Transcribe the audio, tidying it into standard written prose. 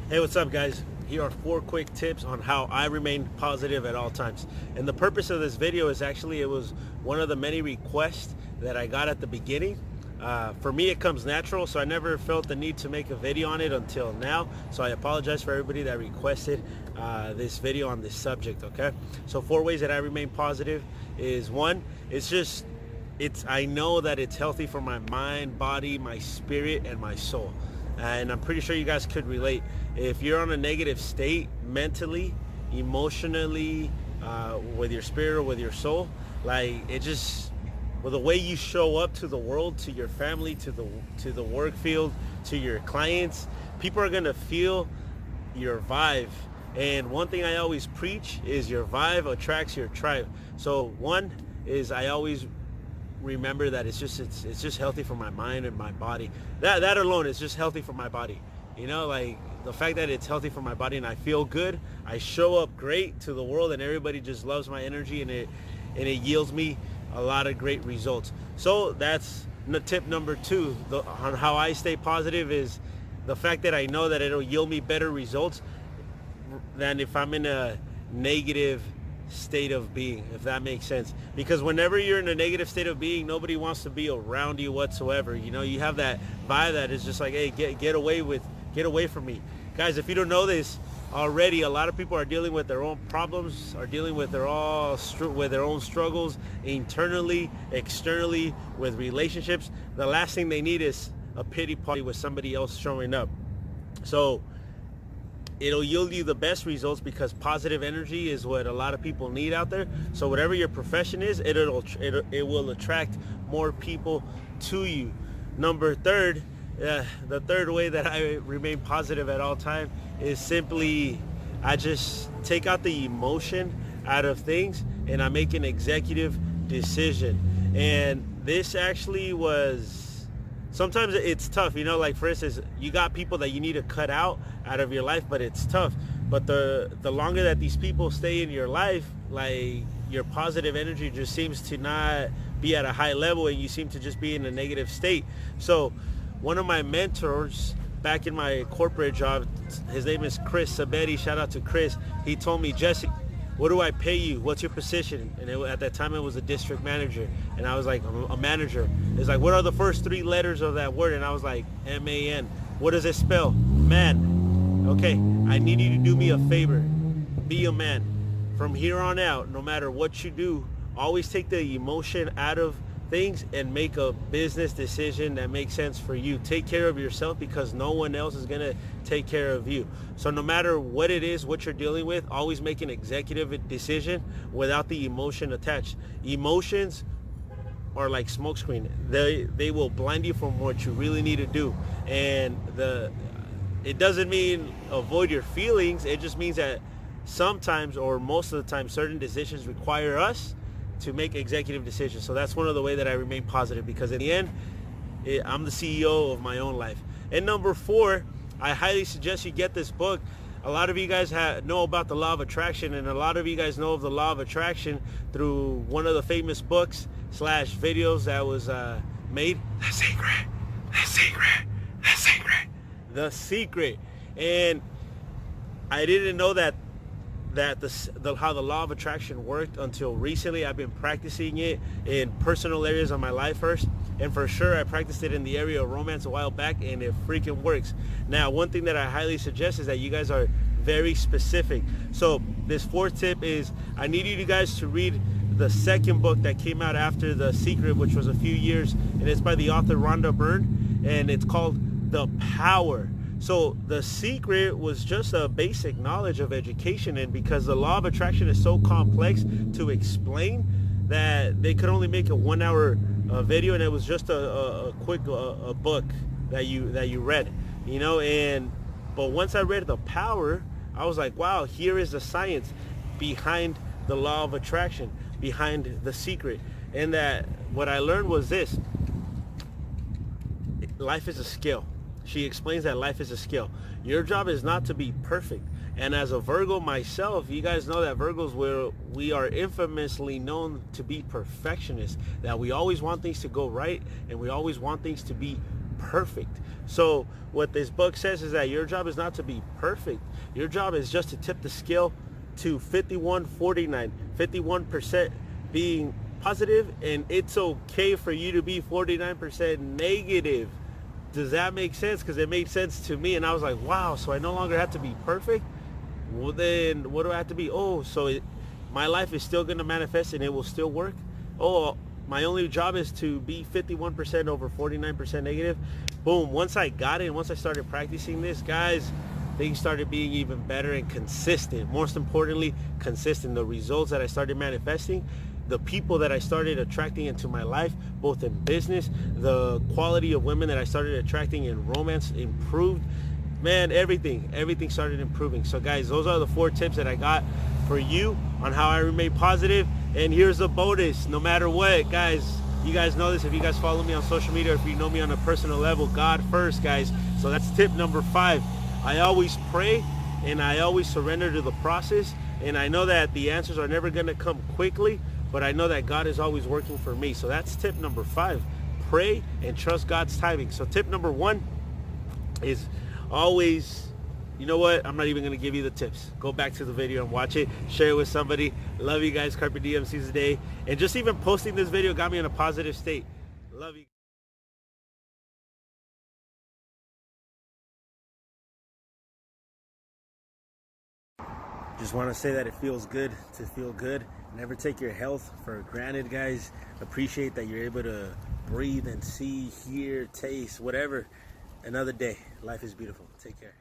Hey, what's up, guys? Here are 4 quick tips on how I remain positive at all times. And the purpose of this video is actually, it was one of the many requests that I got at the beginning. For me, it comes natural, so I never felt the need to make a video on it until now. So I apologize for everybody that requested this video on this subject, okay? So 4 ways that I remain positive is, 1, I know that it's healthy for my mind, body, my spirit, and my soul. And I'm pretty sure you guys could relate. If you're on a negative state mentally, emotionally, with your spirit or with your soul, the way you show up to the world, to your family, to the work field, to your clients, people are gonna feel your vibe. And one thing I always preach is your vibe attracts your tribe. So one is, I always remember that it's just healthy for my mind and my body. That alone is just healthy for my body. You know, like the fact that it's healthy for my body and I feel good, I show up great to the world and everybody just loves my energy, and it yields me a lot of great results. So that's tip number 2 on how I stay positive, is the fact that I know that it'll yield me better results than if I'm in a negative state of being, if that makes sense. Because whenever you're in a negative state of being, nobody wants to be around you whatsoever. You know, you have that vibe that is just like, hey, get away from me. Guys, if you don't know this already, a lot of people are dealing with their own problems, are dealing with their own struggles internally, externally, with relationships. The last thing they need is a pity party with somebody else showing up. So it'll yield you the best results, because positive energy is what a lot of people need out there. So whatever your profession is, it will attract more people to you. The third way that I remain positive at all time is simply, I just take out the emotion out of things and I make an executive decision. And this actually was, sometimes it's tough, you know, like for instance, you got people that you need to cut out of your life, but it's tough. But the longer that these people stay in your life, like, your positive energy just seems to not be at a high level and you seem to just be in a negative state. So one of my mentors back in my corporate job, his name is Chris Sabetti, shout out to Chris. He told me, Jesse, what do I pay you? What's your position? And at that time it was a district manager. And I was like, I'm a manager. It's like, what are the first 3 letters of that word? And I was like, M-A-N. What does it spell? Man. Okay, I need you to do me a favor. Be a man. From here on out, no matter what you do, always take the emotion out of things and make a business decision that makes sense for you. Take care of yourself, because no one else is gonna take care of you. So no matter what it is, what you're dealing with, always make an executive decision without the emotion attached. Emotions are like smokescreen. They will blind you from what you really need to do. And it doesn't mean avoid your feelings. It just means that sometimes, or most of the time, certain decisions require us to make executive decisions. So that's one of the ways that I remain positive, because in the end, I'm the CEO of my own life. And number 4, I highly suggest you get this book. A lot of you guys know about the law of attraction, and a lot of you guys know of the law of attraction through one of the famous books / videos that was made, The Secret. And I didn't know that how the law of attraction worked until recently. I've been practicing it in personal areas of my life first, and for sure I practiced it in the area of romance a while back, and it freaking works. Now, one thing that I highly suggest is that you guys are very specific. So this 4th tip is, I need you guys to read the second book that came out after The Secret, which was a few years, and it's by the author Rhonda Byrne, and it's called The Power. So The Secret was just a basic knowledge of education, and because the law of attraction is so complex to explain, that they could only make a 1-hour video, and it was just a quick book that you read, you know. But once I read The Power, I was like, wow, here is the science behind the law of attraction, behind The Secret. And that what I learned was this: life is a skill. She explains that life is a skill. Your job is not to be perfect. And as a Virgo myself, you guys know that Virgos, we are infamously known to be perfectionists, that we always want things to go right, and we always want things to be perfect. So what this book says is that your job is not to be perfect. Your job is just to tip the scale to 51-49, 51% being positive, and it's okay for you to be 49% negative. Does that make sense? Because it made sense to me, and I was like, wow, so I no longer have to be perfect? Well, then what do I have to be? Oh, so my life is still going to manifest and it will still work? Oh, my only job is to be 51% over 49% negative. Boom. Once I got it, and once I started practicing this, guys, things started being even better and consistent. Most importantly, consistent. The results that I started manifesting, the people that I started attracting into my life, both in business, the quality of women that I started attracting in romance improved. Man, everything started improving. So guys, those are the 4 tips that I got for you on how I remain positive. And here's the bonus. No matter what, guys, you guys know this. If you guys follow me on social media, or if you know me on a personal level, God first, guys. So that's tip number 5. I always pray and I always surrender to the process. And I know that the answers are never going to come quickly, but I know that God is always working for me. So that's tip number 5. Pray and trust God's timing. So tip number 1 is always, you know what? I'm not even going to give you the tips. Go back to the video and watch it. Share it with somebody. Love you guys. Carpe Diem, seize the day. And just even posting this video got me in a positive state. Love you. Just want to say that it feels good to feel good. Never take your health for granted, guys. Appreciate that you're able to breathe and see, hear, taste, whatever. Another day. Life is beautiful. Take care.